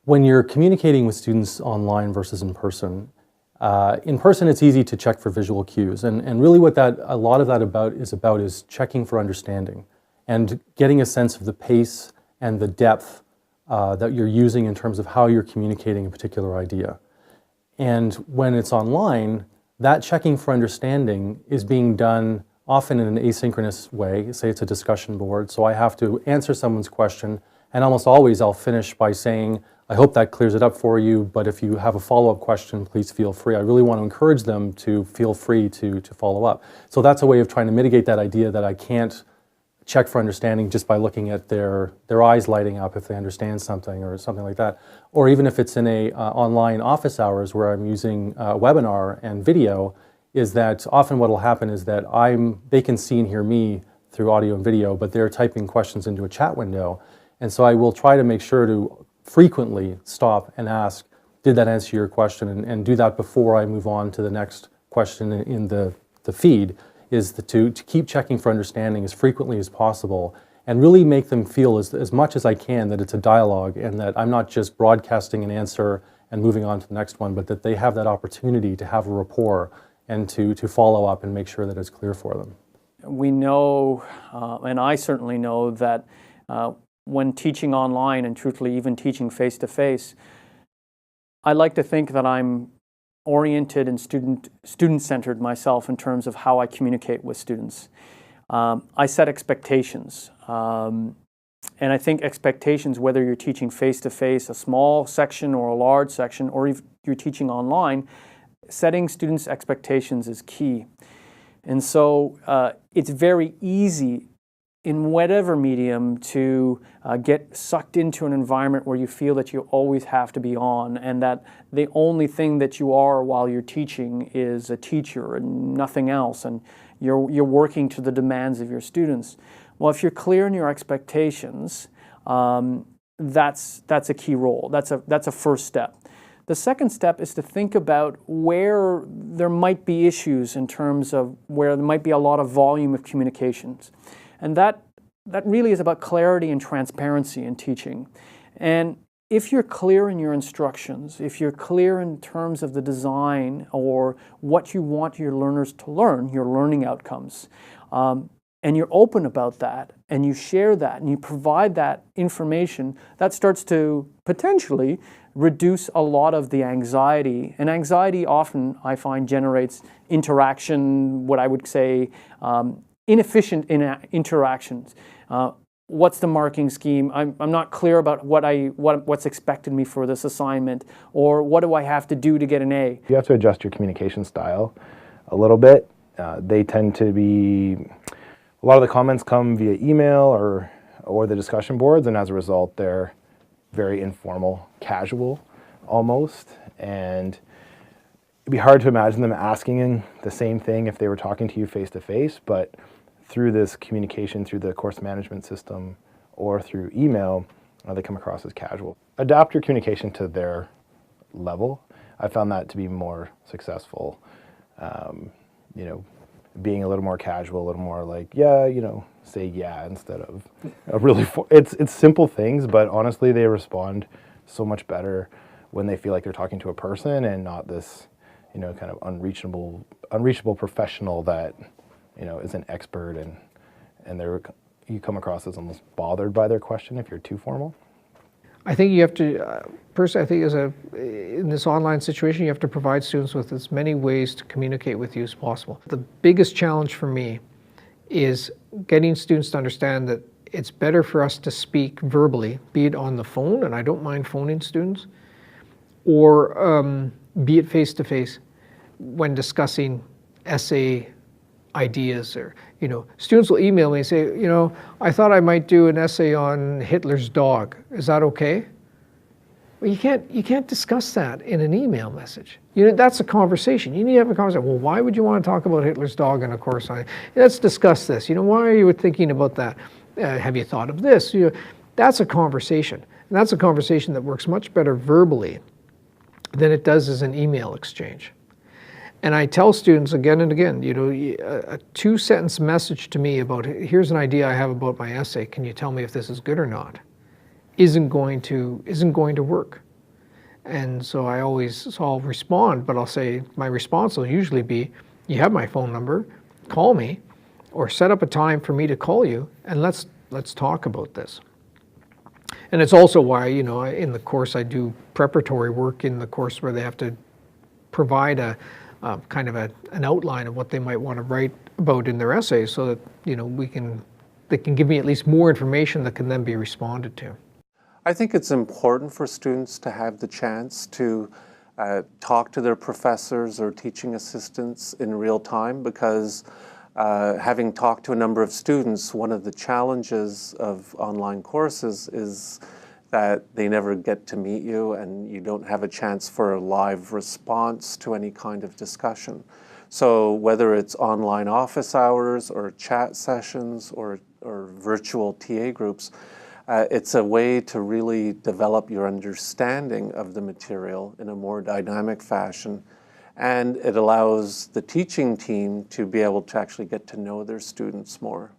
When you're communicating with students online versus in person it's easy to check for visual cues, and really what a lot of that is checking for understanding and getting a sense of the pace and the depth that you're using in terms of how you're communicating a particular idea. And when it's online, that checking for understanding is being done often in an asynchronous way. Say it's a discussion board, so I have to answer someone's question, and almost always I'll finish by saying, I hope that clears it up for you, but if you have a follow-up question, please feel free. I really want to encourage them to feel free to follow up. So that's a way of trying to mitigate that idea that I can't check for understanding just by looking at their eyes lighting up if they understand something or something like that. Or even if it's in a online office hours where I'm using a webinar and video, is that often what will happen is that they can see and hear me through audio and video, but they're typing questions into a chat window. And so I will try to make sure to frequently stop and ask, did that answer your question? And do that before I move on to the next question in the feed, is to keep checking for understanding as frequently as possible and really make them feel as much as I can that it's a dialogue and that I'm not just broadcasting an answer and moving on to the next one, but that they have that opportunity to have a rapport and to follow up and make sure that it's clear for them. We know, and I certainly know, that when teaching online and truthfully even teaching face-to-face, I like to think that I'm oriented and student-centered myself in terms of how I communicate with students. I set expectations, and I think expectations, whether you're teaching face-to-face, a small section or a large section, or if you're teaching online, setting students' expectations is key. And so it's very easy in whatever medium to get sucked into an environment where you feel that you always have to be on and that the only thing that you are while you're teaching is a teacher and nothing else, and you're working to the demands of your students. Well, if you're clear in your expectations, that's a key role. That's a first step. The second step is to think about where there might be issues in terms of where there might be a lot of volume of communications. And that really is about clarity and transparency in teaching. And if you're clear in your instructions, if you're clear in terms of the design or what you want your learners to learn, your learning outcomes, and you're open about that, and you share that, and you provide that information, that starts to potentially reduce a lot of the anxiety. And anxiety often, I find, generates interaction, what I would say, inefficient interactions. What's the marking scheme? I'm not clear about what's expected me for this assignment, or what do I have to do to get an A? You have to adjust your communication style a little bit. They tend to be, a lot of the comments come via email or the discussion boards, and as a result they're very informal, casual almost, and it'd be hard to imagine them asking the same thing if they were talking to you face to face, but through this communication, through the course management system or through email, they come across as casual. Adapt your communication to their level. I found that to be more successful. Being a little more casual, a little more like, yeah, say yeah instead of a really, it's simple things, but honestly they respond so much better when they feel like they're talking to a person and not this, kind of unreachable professional that, is an expert and you come across as almost bothered by their question if you're too formal. I think you have to, personally, I think in this online situation, you have to provide students with as many ways to communicate with you as possible. The biggest challenge for me is getting students to understand that it's better for us to speak verbally, be it on the phone, and I don't mind phoning students, or be it face-to-face when discussing essay ideas, or students will email me and say, I thought I might do an essay on Hitler's dog. Is that okay? Well, you can't discuss that in an email message. That's a conversation. You need to have a conversation. Well, why would you want to talk about Hitler's dog in a course? Let's discuss this. Why are you thinking about that? Have you thought of this? That's a conversation, and that's a conversation that works much better verbally than it does as an email exchange. And I tell students again and again, a two-sentence message to me about, here's an idea I have about my essay, can you tell me if this is good or not, isn't going to work. And so I'll respond, but I'll say, my response will usually be, you have my phone number, call me, or set up a time for me to call you, and let's talk about this. And it's also why, in the course I do preparatory work in the course where they have to provide a kind of an outline of what they might want to write about in their essays, so that they can give me at least more information that can then be responded to. I think it's important for students to have the chance to talk to their professors or teaching assistants in real time, because having talked to a number of students, one of the challenges of online courses is that they never get to meet you and you don't have a chance for a live response to any kind of discussion. So whether it's online office hours or chat sessions or virtual TA groups, it's a way to really develop your understanding of the material in a more dynamic fashion. And it allows the teaching team to be able to actually get to know their students more.